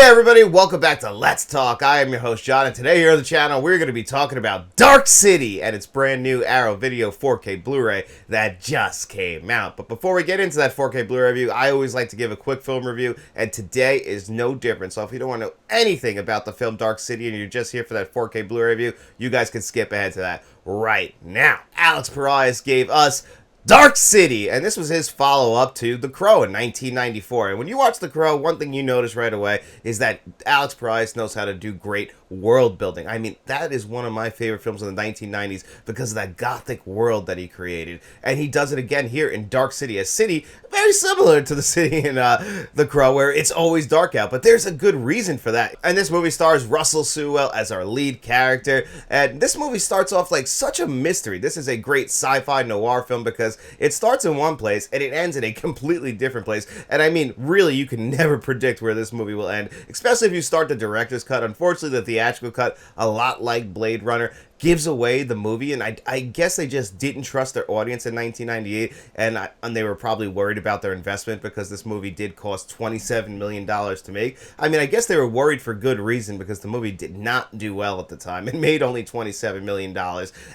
everybody, welcome back to Let's Talk. I am your host John, and today here on the channel we're going to be talking about Dark City and its brand new Arrow Video 4K Blu-ray that just came out. But before we get into that 4K Blu-ray review, I always like to give a quick film review, and today is no different. So if you don't want to know anything about the film Dark City and you're just here for that 4K Blu-ray review, you guys can skip ahead to that right now. Alex Proyas gave us Dark City, and this was his follow-up to The Crow in 1994. And when you watch The Crow, one thing you notice right away is that Alex Proyas knows how to do great world building. I mean, that is one of my favorite films in the 1990s because of that gothic world that he created. And he does it again here in Dark City, a city very similar to the city in The Crow, where it's always dark out, but there's a good reason for that. And this movie stars Russell Sewell as our lead character, and this movie starts off like such a mystery. This is a great sci-fi noir film because it starts in one place and it ends in a completely different place. And I mean, really, you can never predict where this movie will end, especially if you start the director's cut. Unfortunately, the theatrical cut, a lot like Blade Runner, gives away the movie, and I guess they just didn't trust their audience in 1998, and they were probably worried about their investment because this movie did cost $27 million to make. I mean, I guess they were worried for good reason because the movie did not do well at the time. It made only $27 million,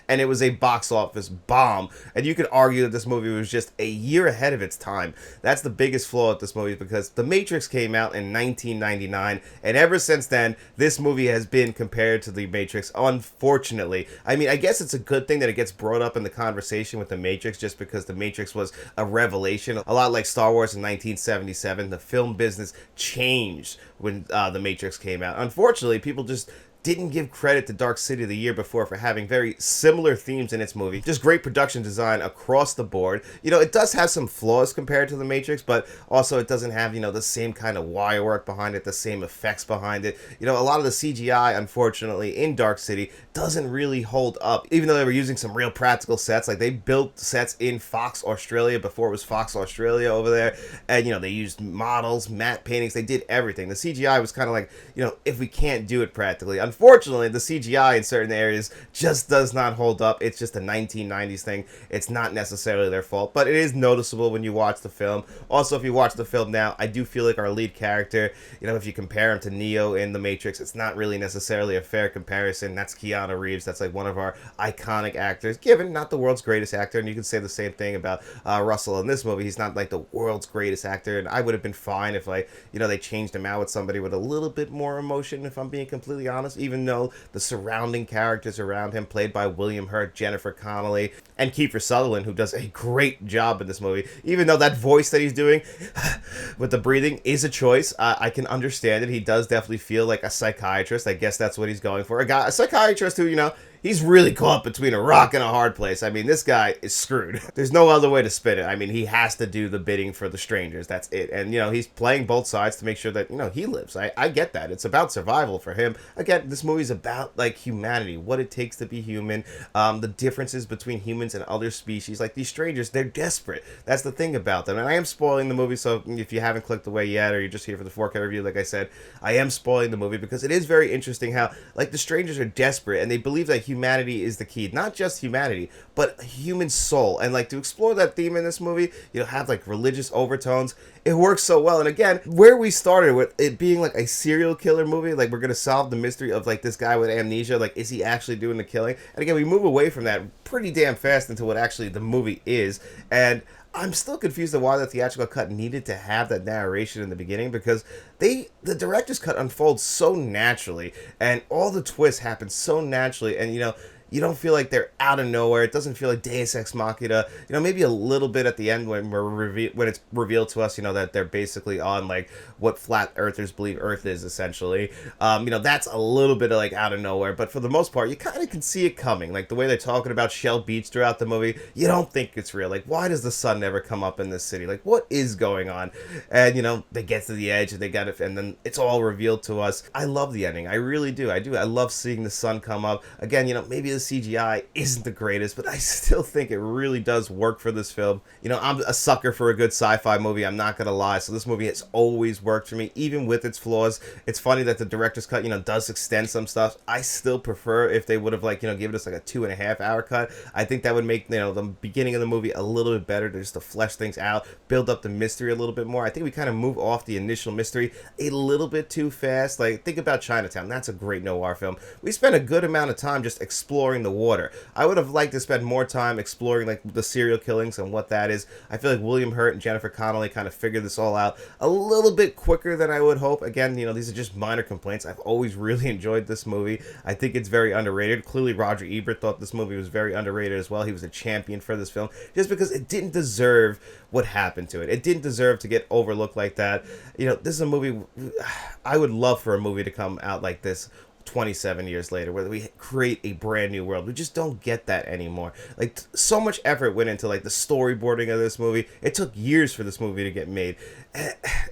and it was a box office bomb, and you could argue that this movie was just a year ahead of its time. That's the biggest flaw with this movie because The Matrix came out in 1999, and ever since then, this movie has been compared to The Matrix, unfortunately. I mean, I guess it's a good thing that it gets brought up in the conversation with The Matrix just because The Matrix was a revelation. A lot like Star Wars in 1977, the film business changed when The Matrix came out. Unfortunately, people just didn't give credit to Dark City the year before for having very similar themes in its movie. Just great production design across the board. You know, it does have some flaws compared to The Matrix, but also it doesn't have, you know, the same kind of wire work behind it, the same effects behind it. You know, a lot of the CGI, unfortunately, in Dark City doesn't really hold up, even though they were using some real practical sets. Like, they built sets in Fox Australia before it was Fox Australia over there, and, you know, they used models, matte paintings, they did everything. The CGI was kind of like, you know, if we can't do it practically. Unfortunately, the CGI in certain areas just does not hold up. It's just a 1990s thing. It's not necessarily their fault, but it is noticeable when you watch the film. Also, if you watch the film now, I do feel like our lead character, you know, if you compare him to Neo in The Matrix, it's not really necessarily a fair comparison. That's Keanu Reeves. That's like one of our iconic actors, given not the world's greatest actor, and you can say the same thing about Russell in this movie. He's not like the world's greatest actor, and I would have been fine if, like, you know, they changed him out with somebody with a little bit more emotion, if I'm being completely honest, even though the surrounding characters around him, played by William Hurt, Jennifer Connelly, and Kiefer Sutherland, who does a great job in this movie, even though that voice that he's doing with the breathing is a choice. I can understand it. He does definitely feel like a psychiatrist. I guess that's what he's going for. A psychiatrist who, you know, he's really caught between a rock and a hard place. I mean, this guy is screwed. There's no other way to spin it. I mean, he has to do the bidding for the strangers. That's it. And, you know, he's playing both sides to make sure that, you know, he lives. I get that. It's about survival for him. Again, this movie's about, like, humanity, what it takes to be human, the differences between humans and other species. Like, these strangers, they're desperate. That's the thing about them. And I am spoiling the movie, so if you haven't clicked away yet or you're just here for the 4K review, like I said, I am spoiling the movie because it is very interesting how, like, the strangers are desperate and they believe that humanity is the key. Not just humanity, but human soul. And, like, to explore that theme in this movie, you know, have, like, religious overtones, it works so well. And again, where we started with it being like a serial killer movie, like, we're gonna solve the mystery of, like, this guy with amnesia, like, is he actually doing the killing? And again, we move away from that pretty damn fast into what actually the movie is. And I'm still confused on why the theatrical cut needed to have that narration in the beginning, because the director's cut unfolds so naturally and all the twists happen so naturally, and, you know, you don't feel like they're out of nowhere. It doesn't feel like Deus Ex Machina. You know, maybe a little bit at the end when when it's revealed to us, you know, that they're basically on, like, what flat earthers believe Earth is, essentially. You know, that's a little bit of, like, out of nowhere. But for the most part, you kind of can see it coming. Like, the way they're talking about Shell Beach throughout the movie, you don't think it's real. Like, why does the sun never come up in this city? Like, what is going on? And, you know, they get to the edge and they got it, and then it's all revealed to us. I love the ending. I really do. I love seeing the sun come up. Again, you know, maybe this CGI isn't the greatest, but I still think it really does work for this film. You know, I'm a sucker for a good sci-fi movie, I'm not gonna lie, so this movie has always worked for me, even with its flaws. It's funny that the director's cut, you know, does extend some stuff. I still prefer if they would have, like, you know, given us like a 2.5 hour cut. I think that would make, you know, the beginning of the movie a little bit better, just to flesh things out, build up the mystery a little bit more. I think we kind of move off the initial mystery a little bit too fast. Like, think about Chinatown. That's a great noir film. We spent a good amount of time just exploring the water. I would have liked to spend more time exploring, like, the serial killings and what that is. I feel like William Hurt and Jennifer Connelly kind of figured this all out a little bit quicker than I would hope. Again, you know, these are just minor complaints. I've always really enjoyed this movie. I think it's very underrated. Clearly, Roger Ebert thought this movie was very underrated as well. He was a champion for this film just because it didn't deserve what happened to it. It didn't deserve to get overlooked like that. You know, this is a movie, I would love for a movie to come out like this 27 years later, where we create a brand new world. We just don't get that anymore. Like, so much effort went into, like, the storyboarding of this movie. It took years for this movie to get made.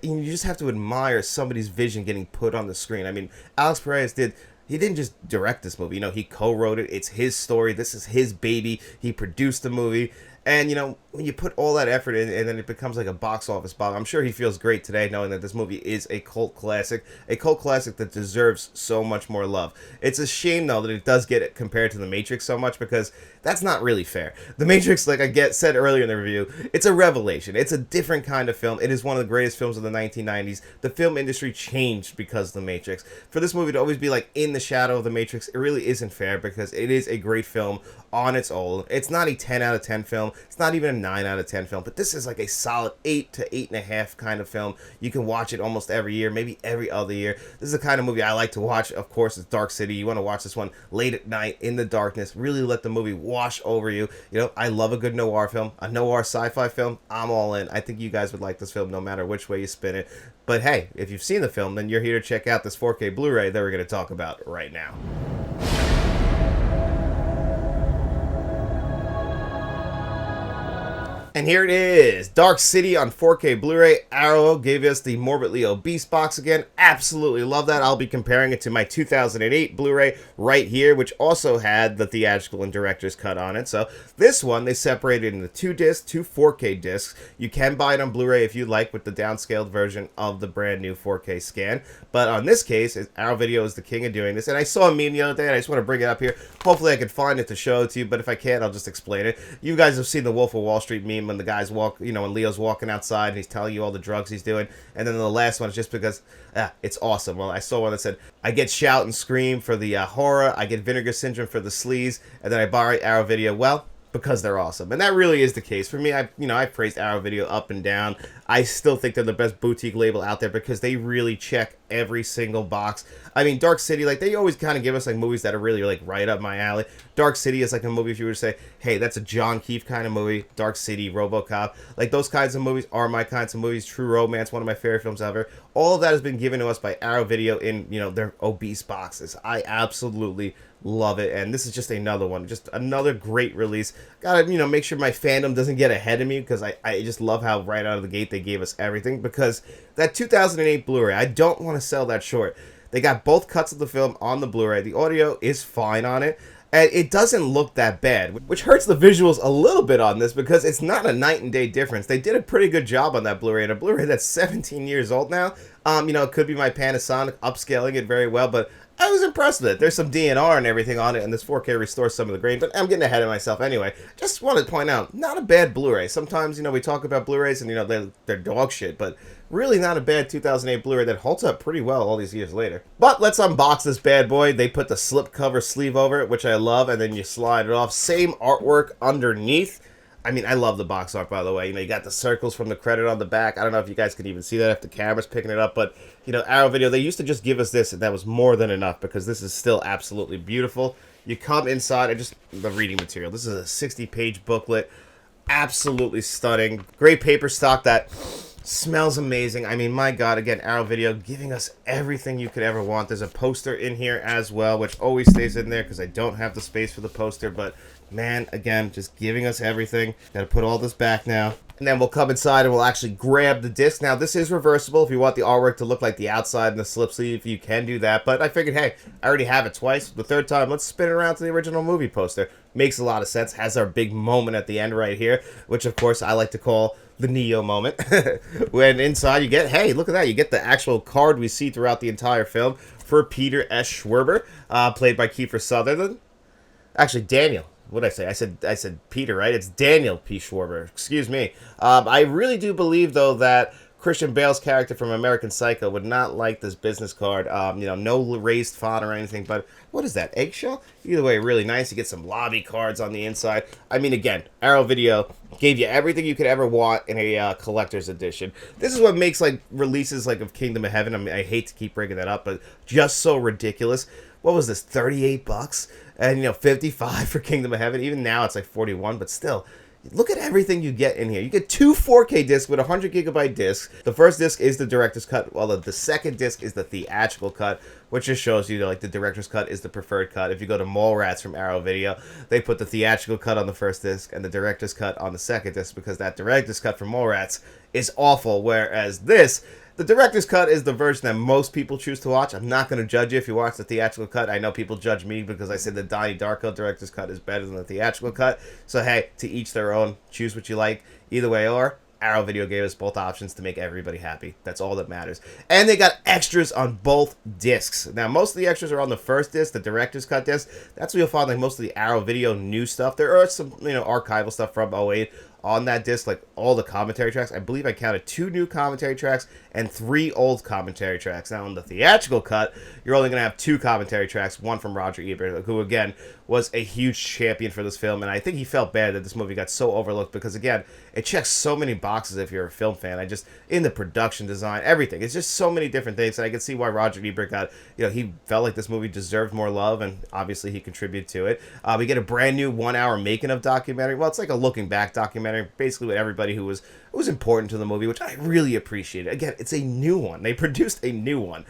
You just have to admire somebody's vision getting put on the screen. I mean, Alex Perez he didn't just direct this movie. You know, he co-wrote it. It's his story. This is his baby. He produced the movie. And, you know, when you put all that effort in and then it becomes like a box office bomb, I'm sure he feels great today knowing that this movie is a cult classic that deserves so much more love. It's a shame, though, that it does get it compared to The Matrix so much, because that's not really fair. The Matrix, like I said earlier in the review, it's a revelation. It's a different kind of film. It is one of the greatest films of the 1990s. The film industry changed because of The Matrix. For this movie to always be, like, in the shadow of The Matrix, it really isn't fair, because it is a great film on its own. It's not a 10 out of 10 film. It's not even a 9 out of 10 film, but this is like a solid 8 to 8.5 kind of film. You can watch it almost every year, maybe every other year. This is the kind of movie I like to watch. Of course, it's Dark City. You want to watch this one late at night in the darkness. Really let the movie wash over you. You know, I love a good noir film, a noir sci-fi film. I'm all in. I think you guys would like this film no matter which way you spin it. But hey, if you've seen the film, then you're here to check out this 4K Blu-ray that we're going to talk about right now. And here it is, Dark City on 4K Blu-ray. Arrow gave us the morbidly obese box again. Absolutely love that. I'll be comparing it to my 2008 Blu-ray right here, which also had the theatrical and director's cut on it. So this one, they separated into 2 discs, 2 4K discs. You can buy it on Blu-ray if you like, with the downscaled version of the brand new 4K scan. But on this case, Arrow Video is the king of doing this. And I saw a meme the other day, and I just want to bring it up here. Hopefully I can find it to show it to you, but if I can't, I'll just explain it. You guys have seen the Wolf of Wall Street meme when the guys walk, you know, when Leo's walking outside and he's telling you all the drugs he's doing. And then the last one is just because it's awesome. Well, I saw one that said, I get shout and scream for the horror, I get vinegar syndrome for the sleaze, and then I buy Arrow Video. Well, because they're awesome. And that really is the case. For me, I've praised Arrow Video up and down. I still think they're the best boutique label out there because they really check every single box. I mean, Dark City, like, they always kind of give us, like, movies that are really, like, right up my alley. Dark City is, like, a movie if you were to say, hey, that's a John Keefe kind of movie. Dark City, RoboCop. Like, those kinds of movies are my kinds of movies. True Romance, one of my favorite films ever. All of that has been given to us by Arrow Video in, you know, their obese boxes. I absolutely love it, and this is just another one, just another great release. Gotta, you know, make sure my fandom doesn't get ahead of me, because I just love how right out of the gate they gave us everything, because that 2008 Blu-ray, I don't want to sell that short. They got both cuts of the film on the Blu-ray. The audio is fine on it, and it doesn't look that bad, which hurts the visuals a little bit on this, because it's not a night and day difference. They did a pretty good job on that Blu-ray, and a Blu-ray that's 17 years old now. You know, it could be my Panasonic upscaling it very well, but I was impressed with it. There's some DNR and everything on it, and this 4K restores some of the grain, but I'm getting ahead of myself anyway. Just want to point out, not a bad Blu-ray. Sometimes, you know, we talk about Blu-rays and, you know, they're dog shit, but really not a bad 2008 Blu-ray that holds up pretty well all these years later. But let's unbox this bad boy. They put the slipcover sleeve over it, which I love, and then you slide it off. Same artwork underneath. I mean, I love the box art, by the way. You know, you got the circles from the credit on the back. I don't know if you guys could even see that if the camera's picking it up, but, you know, Arrow Video, they used to just give us this, and that was more than enough, because this is still absolutely beautiful. You come inside, and just the reading material. This is a 60-page booklet. Absolutely stunning. Great paper stock that smells amazing. I mean, my God, again, Arrow Video giving us everything you could ever want. There's a poster in here as well, which always stays in there because I don't have the space for the poster, but Man, again, just giving us everything. Gotta put all this back now. And then we'll come inside and we'll actually grab the disc. Now, this is reversible. If you want the artwork to look like the outside and the slip sleeve, you can do that. But I figured, hey, I already have it twice. The third time, let's spin it around to the original movie poster. Makes a lot of sense. Has our big moment at the end right here, which, of course, I like to call the Neo moment. When inside you get, hey, look at that. You get the actual card we see throughout the entire film for Peter S. Schwerber, played by Kiefer Sutherland. Actually, Daniel. What did I say? I said Peter, right? It's Daniel P. Schwarber. Excuse me. I really do believe, though, that Christian Bale's character from American Psycho would not like this business card. No raised font or anything, but what is that, eggshell? Either way, really nice. You get some lobby cards on the inside. I mean, again, Arrow Video gave you everything you could ever want in a collector's edition. This is what makes like releases like of Kingdom of Heaven. I mean, I hate to keep bringing that up, but just so ridiculous. What was this, $38? And, 55 for Kingdom of Heaven. Even now, it's like 41, but still, look at everything you get in here. You get two 4K discs with 100 gigabyte discs. The first disc is the director's cut, while the second disc is the theatrical cut, which just shows you that, like, the director's cut is the preferred cut. If you go to Mallrats from Arrow Video, they put the theatrical cut on the first disc and the director's cut on the second disc because that director's cut from Mallrats is awful, whereas this... The director's cut is the version that most people choose to watch. I'm not going to judge you if you watch the theatrical cut. I know people judge me because I said the Donnie Darko director's cut is better than the theatrical cut. So, hey, to each their own. Choose what you like. Either way, or Arrow Video gave us both options to make everybody happy. That's all that matters. And they got extras on both discs. Now, most of the extras are on the first disc, the director's cut disc. That's where you'll find like most of the Arrow Video new stuff. There are some, archival stuff from '08 on that disc, like all the commentary tracks. I believe I counted 2 new commentary tracks and 3 old commentary tracks. Now, in the theatrical cut, you're only going to have 2 commentary tracks, one from Roger Ebert, who, again, was a huge champion for this film, and I think he felt bad that this movie got so overlooked because, again, it checks so many boxes if you're a film fan. In the production design, everything. It's just so many different things, and I can see why Roger Ebert got, he felt like this movie deserved more love, and obviously he contributed to it. We get a brand new 1-hour making of documentary. Well, it's like a looking back documentary, basically with everybody who was important to the movie, which I really appreciated. Again, it's a new one. They produced a new one.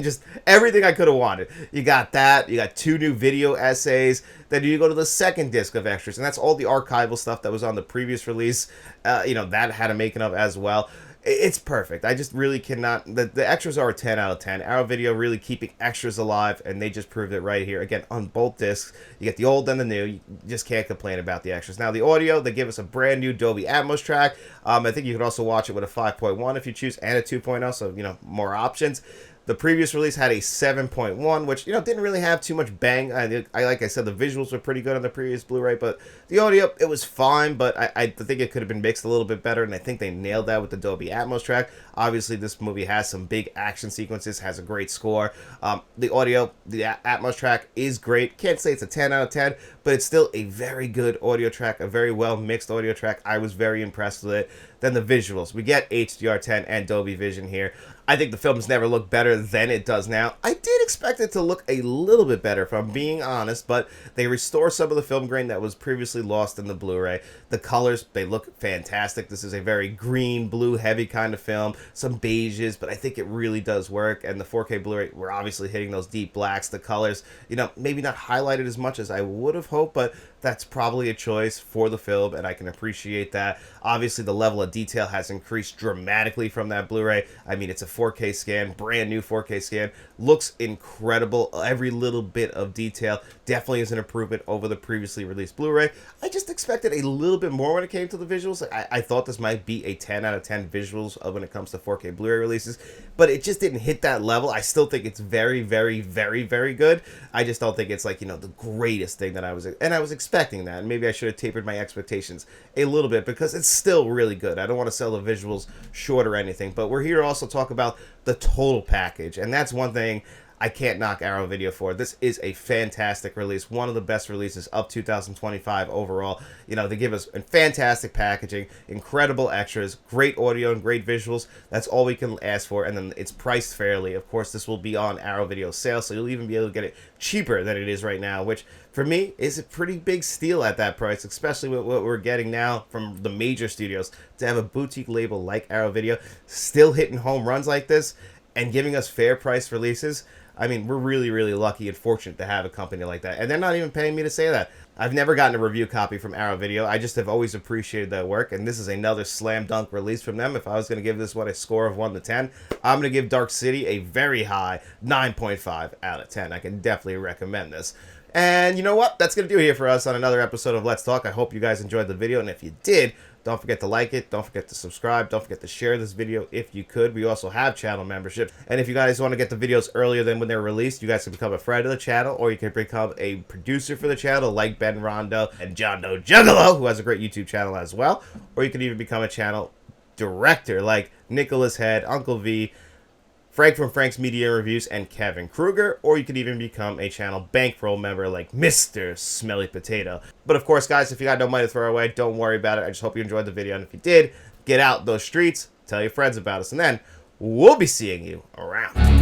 Just everything I could have wanted. You got that. You got 2 new video essays. Then you go to the second disc of extras, and that's all the archival stuff that was on the previous release. That had a making of as well. It's perfect. I just really cannot... The extras are a 10 out of 10. Arrow Video really keeping extras alive, and they just proved it right here. Again, on both discs, you get the old and the new. You just can't complain about the extras. Now, the audio, they give us a brand new Dolby Atmos track. I think you could also watch it with a 5.1 if you choose, and a 2.0, so, more options. The previous release had a 7.1, which, didn't really have too much bang. Like I said, the visuals were pretty good on the previous Blu-ray, but the audio, it was fine, but I think it could have been mixed a little bit better, and I think they nailed that with the Dolby Atmos track. Obviously, this movie has some big action sequences, has a great score. The audio, the Atmos track is great. Can't say it's a 10 out of 10, but it's still a very good audio track, a very well-mixed audio track. I was very impressed with it. Then the visuals. We get HDR10 and Dolby Vision here. I think the film's never looked better than it does now. I did expect it to look a little bit better, if I'm being honest, but they restore some of the film grain that was previously lost in the Blu-ray. The colors, they look fantastic. This is a very green, blue, heavy kind of film. Some beiges, but I think it really does work. And the 4K Blu-ray, we're obviously hitting those deep blacks. The colors, maybe not highlighted as much as I would have hoped, but that's probably a choice for the film, and I can appreciate that. Obviously, the level of detail has increased dramatically from that Blu-ray. I mean, it's a 4K scan, brand new 4K scan. Looks incredible. Every little bit of detail definitely is an improvement over the previously released Blu-ray. I just expected a little bit more when it came to the visuals. I thought this might be a 10 out of 10 visuals when it comes to 4K Blu-ray releases, but it just didn't hit that level. I still think it's very, very, very, very good. I just don't think it's like, the greatest thing that I was expecting that, and maybe I should have tapered my expectations a little bit because it's still really good. I don't want to sell the visuals short or anything, but we're here to also talk about the total package, and that's one thing I can't knock Arrow Video for. This is a fantastic release, one of the best releases of 2025 overall. They give us fantastic packaging, incredible extras, great audio, and great visuals. That's all we can ask for, and then it's priced fairly. Of course, this will be on Arrow Video sale, so you'll even be able to get it cheaper than it is right now, which for me is a pretty big steal at that price, especially with what we're getting now from the major studios. To have a boutique label like Arrow Video still hitting home runs like this and giving us fair price releases, I mean, we're really, really lucky and fortunate to have a company like that. And they're not even paying me to say that. I've never gotten a review copy from Arrow Video. I just have always appreciated their work, and this is another slam dunk release from them. If I was going to give this one a score of 1 to 10, I'm going to give Dark City a very high 9.5 out of 10. I can definitely recommend this. And you know what? That's going to do it here for us on another episode of Let's Talk. I hope you guys enjoyed the video, and if you did, don't forget to like it, don't forget to subscribe, don't forget to share this video if you could. We also have channel membership, and if you guys want to get the videos earlier than when they're released, you guys can become a friend of the channel, or you can become a producer for the channel like Ben Rondo and John Doe Juggalo, who has a great YouTube channel as well, or you can even become a channel director like Nicholas Head, Uncle V, Frank from Frank's Media Reviews, and Kevin Kruger, or you could even become a channel bankroll member like Mr. Smelly Potato. But of course, guys, if you got no money to throw away, don't worry about it. I just hope you enjoyed the video, and if you did, get out those streets, tell your friends about us, and then we'll be seeing you around.